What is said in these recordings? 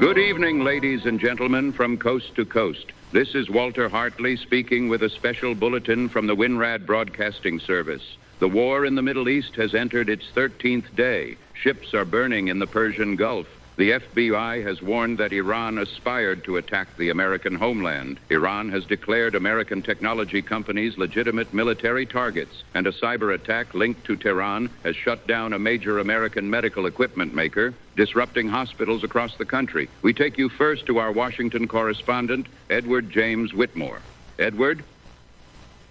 Good evening, ladies and gentlemen, from coast to coast. This is Walter Hartley speaking with a special bulletin from the Winrad Broadcasting Service. The war in the Middle East has entered its 13th day. Ships are burning in the Persian Gulf. The FBI has warned that Iran aspired to attack the American homeland. Iran has declared American technology companies legitimate military targets, and a cyber attack linked to Tehran has shut down a major American medical equipment maker, disrupting hospitals across the country. We take you first to our Washington correspondent, Edward James Whitmore. Edward?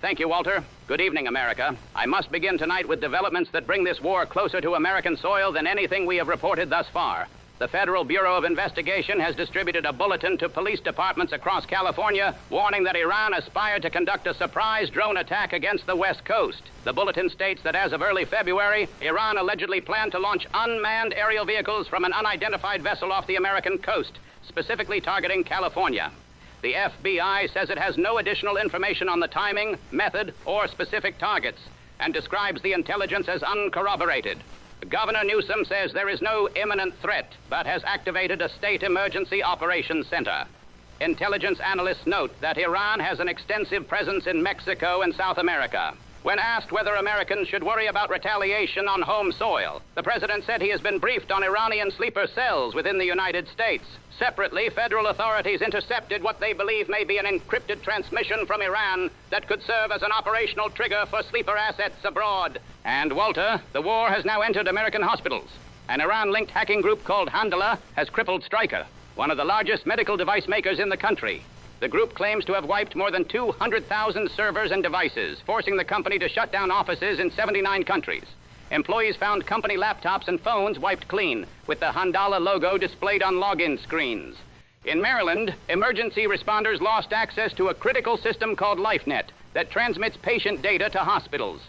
Thank you, Walter. Good evening, America. I must begin tonight with developments that bring this war closer to American soil than anything we have reported thus far. The Federal Bureau of Investigation has distributed a bulletin to police departments across California warning that Iran aspired to conduct a surprise drone attack against the West Coast. The bulletin states that as of early February, Iran allegedly planned to launch unmanned aerial vehicles from an unidentified vessel off the American coast, specifically targeting California. The FBI says it has no additional information on the timing, method, or specific targets, and describes the intelligence as uncorroborated. Governor Newsom says there is no imminent threat, but has activated a state emergency operations center. Intelligence analysts note that Iran has an extensive presence in Mexico and South America. When asked whether Americans should worry about retaliation on home soil, the president said he has been briefed on Iranian sleeper cells within the United States. Separately, federal authorities intercepted what they believe may be an encrypted transmission from Iran that could serve as an operational trigger for sleeper assets abroad. And Walter, the war has now entered American hospitals. An Iran-linked hacking group called Handala has crippled Stryker, one of the largest medical device makers in the country. The group claims to have wiped more than 200,000 servers and devices, forcing the company to shut down offices in 79 countries. Employees found company laptops and phones wiped clean, with the Handala logo displayed on login screens. In Maryland, emergency responders lost access to a critical system called LifeNet that transmits patient data to hospitals.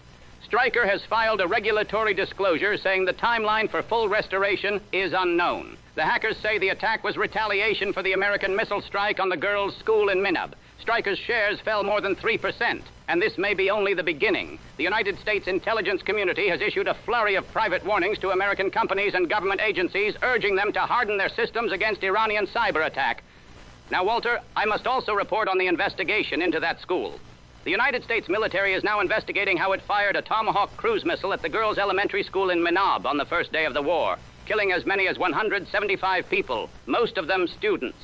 Stryker has filed a regulatory disclosure saying the timeline for full restoration is unknown. The hackers say the attack was retaliation for the American missile strike on the girls' school in Minab. Stryker's shares fell more than 3%, and this may be only the beginning. The United States intelligence community has issued a flurry of private warnings to American companies and government agencies, urging them to harden their systems against Iranian cyber attack. Now, Walter, I must also report on the investigation into that school. The United States military is now investigating how it fired a Tomahawk cruise missile at the girls' elementary school in Minab on the first day of the war, killing as many as 175 people, most of them students.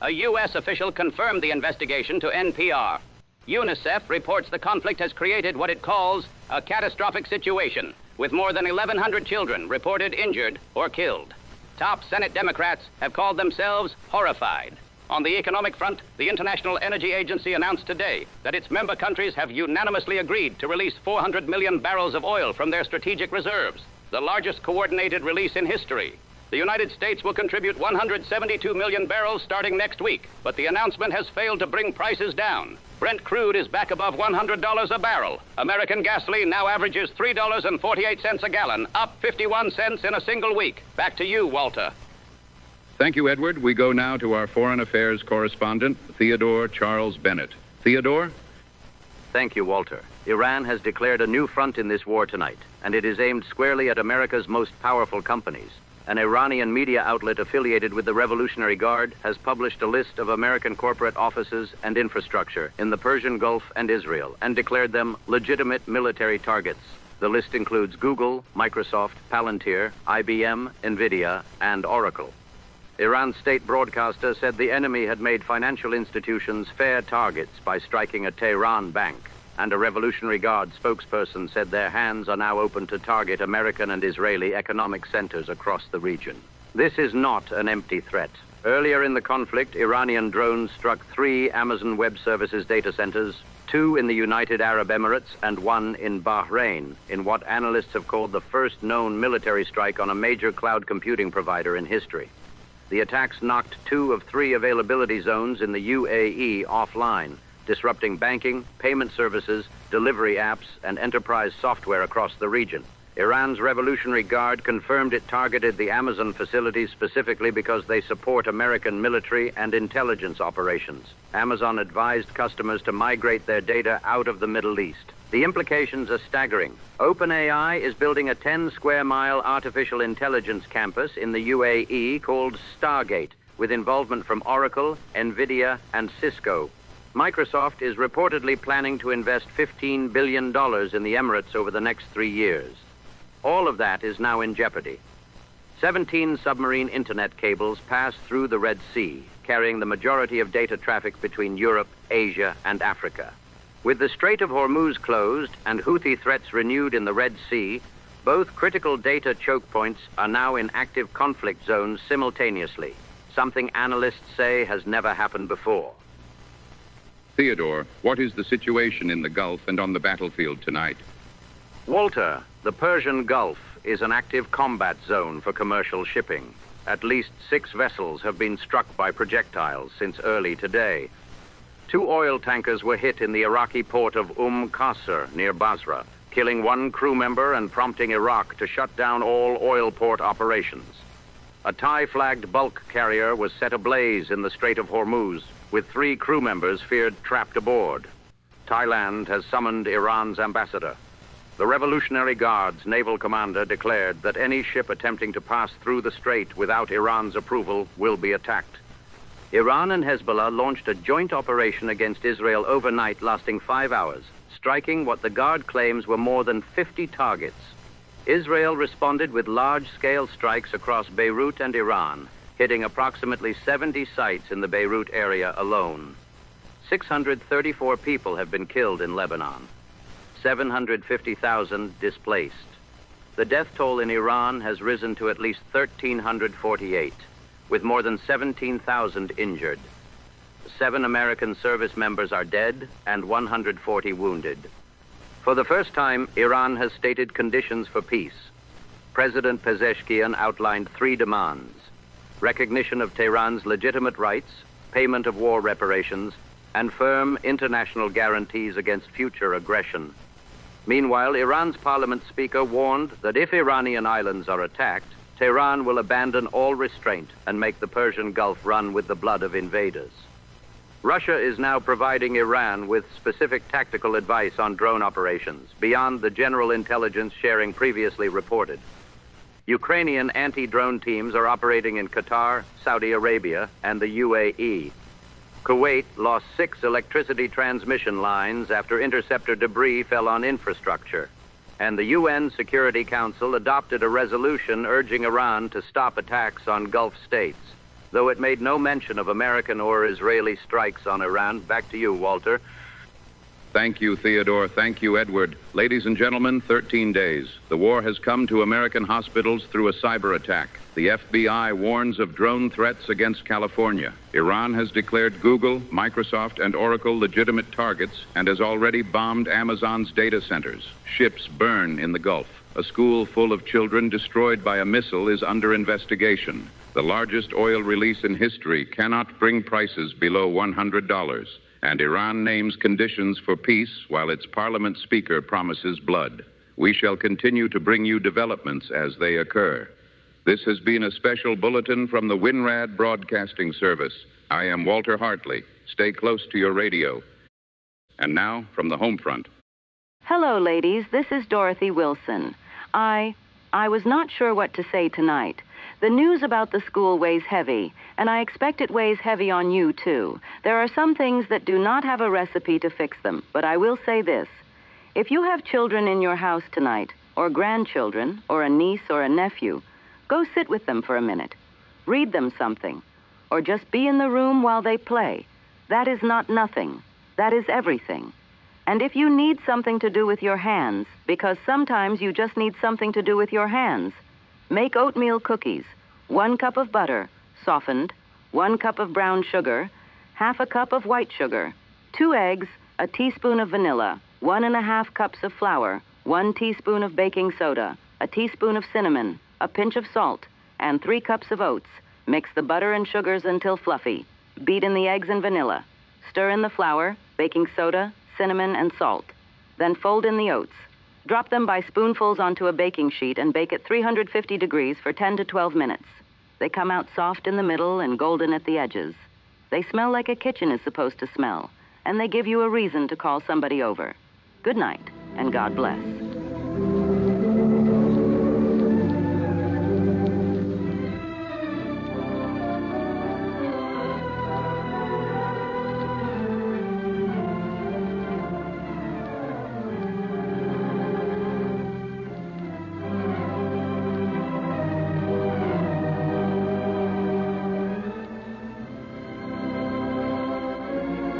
A U.S. official confirmed the investigation to NPR. UNICEF reports the conflict has created what it calls a catastrophic situation, with more than 1,100 children reported injured or killed. Top Senate Democrats have called themselves horrified. On the economic front, the International Energy Agency announced today that its member countries have unanimously agreed to release 400 million barrels of oil from their strategic reserves, the largest coordinated release in history. The United States will contribute 172 million barrels starting next week, but the announcement has failed to bring prices down. Brent crude is back above $100 a barrel. American gasoline now averages $3.48 a gallon, up 51 cents in a single week. Back to you, Walter. Thank you, Edward. We go now to our foreign affairs correspondent, Theodore Charles Bennett. Theodore? Thank you, Walter. Iran has declared a new front in this war tonight, and it is aimed squarely at America's most powerful companies. An Iranian media outlet affiliated with the Revolutionary Guard has published a list of American corporate offices and infrastructure in the Persian Gulf and Israel and declared them legitimate military targets. The list includes Google, Microsoft, Palantir, IBM, NVIDIA, and Oracle. Iran's state broadcaster said the enemy had made financial institutions fair targets by striking a Tehran bank, and a Revolutionary Guard spokesperson said their hands are now open to target American and Israeli economic centers across the region. This is not an empty threat. Earlier in the conflict, Iranian drones struck 3 Amazon Web Services data centers, 2 in the United Arab Emirates and 1 in Bahrain, in what analysts have called the first known military strike on a major cloud computing provider in history. The attacks knocked 2 of 3 availability zones in the UAE offline, disrupting banking, payment services, delivery apps, and enterprise software across the region. Iran's Revolutionary Guard confirmed it targeted the Amazon facilities specifically because they support American military and intelligence operations. Amazon advised customers to migrate their data out of the Middle East. The implications are staggering. OpenAI is building a 10-square-mile artificial intelligence campus in the UAE called Stargate, with involvement from Oracle, NVIDIA, and Cisco. Microsoft is reportedly planning to invest $15 billion in the Emirates over the next 3 years. All of that is now in jeopardy. 17 submarine internet cables pass through the Red Sea, carrying the majority of data traffic between Europe, Asia, and Africa. With the Strait of Hormuz closed and Houthi threats renewed in the Red Sea, both critical data choke points are now in active conflict zones simultaneously, something analysts say has never happened before. Theodore, what is the situation in the Gulf and on the battlefield tonight? Walter, the Persian Gulf is an active combat zone for commercial shipping. At least 6 vessels have been struck by projectiles since early today. 2 oil tankers were hit in the Iraqi port of Qasr near Basra, killing 1 crew member and prompting Iraq to shut down all oil port operations. A Thai-flagged bulk carrier was set ablaze in the Strait of Hormuz, with 3 crew members feared trapped aboard. Thailand has summoned Iran's ambassador. The Revolutionary Guard's naval commander declared that any ship attempting to pass through the strait without Iran's approval will be attacked. Iran and Hezbollah launched a joint operation against Israel overnight lasting 5 hours, striking what the Guard claims were more than 50 targets. Israel responded with large-scale strikes across Beirut and Iran, hitting approximately 70 sites in the Beirut area alone. 634 people have been killed in Lebanon. 750,000 displaced. The death toll in Iran has risen to at least 1,348, with more than 17,000 injured. 7 American service members are dead and 140 wounded. For the first time, Iran has stated conditions for peace. President Pezeshkian outlined 3 demands: recognition of Tehran's legitimate rights, payment of war reparations, and firm international guarantees against future aggression. Meanwhile, Iran's parliament speaker warned that if Iranian islands are attacked, Tehran will abandon all restraint and make the Persian Gulf run with the blood of invaders. Russia is now providing Iran with specific tactical advice on drone operations, beyond the general intelligence sharing previously reported. Ukrainian anti-drone teams are operating in Qatar, Saudi Arabia, and the UAE. Kuwait lost 6 electricity transmission lines after interceptor debris fell on infrastructure. And the UN Security Council adopted a resolution urging Iran to stop attacks on Gulf states, though it made no mention of American or Israeli strikes on Iran. Back to you, Walter. Thank you, Theodore. Thank you, Edward. Ladies and gentlemen, 13 days. The war has come to American hospitals through a cyber attack. The FBI warns of drone threats against California. Iran has declared Google, Microsoft, and Oracle legitimate targets and has already bombed Amazon's data centers. Ships burn in the Gulf. A school full of children destroyed by a missile is under investigation. The largest oil release in history cannot bring prices below $100. And Iran names conditions for peace while its parliament speaker promises blood. We shall continue to bring you developments as they occur. This has been a special bulletin from the Winrad Broadcasting Service. I am Walter Hartley. Stay close to your radio. And now, from the Homefront. Hello, ladies. This is Dorothy Wilson. I was not sure what to say tonight. The news about the school weighs heavy, and I expect it weighs heavy on you, too. There are some things that do not have a recipe to fix them, but I will say this. If you have children in your house tonight, or grandchildren, or a niece or a nephew, go sit with them for a minute. Read them something, or just be in the room while they play. That is not nothing. That is everything. And if you need something to do with your hands, because sometimes you just need something to do with your hands, make oatmeal cookies, 1 cup of butter, softened, 1 cup of brown sugar, half a cup of white sugar, 2 eggs, a teaspoon of vanilla, 1½ cups of flour, 1 teaspoon of baking soda, a teaspoon of cinnamon, a pinch of salt, and 3 cups of oats. Mix the butter and sugars until fluffy. Beat in the eggs and vanilla. Stir in the flour, baking soda, cinnamon, and salt. Then fold in the oats. Drop them by spoonfuls onto a baking sheet and bake at 350 degrees for 10 to 12 minutes. They come out soft in the middle and golden at the edges. They smell like a kitchen is supposed to smell, and they give you a reason to call somebody over. Good night, and God bless.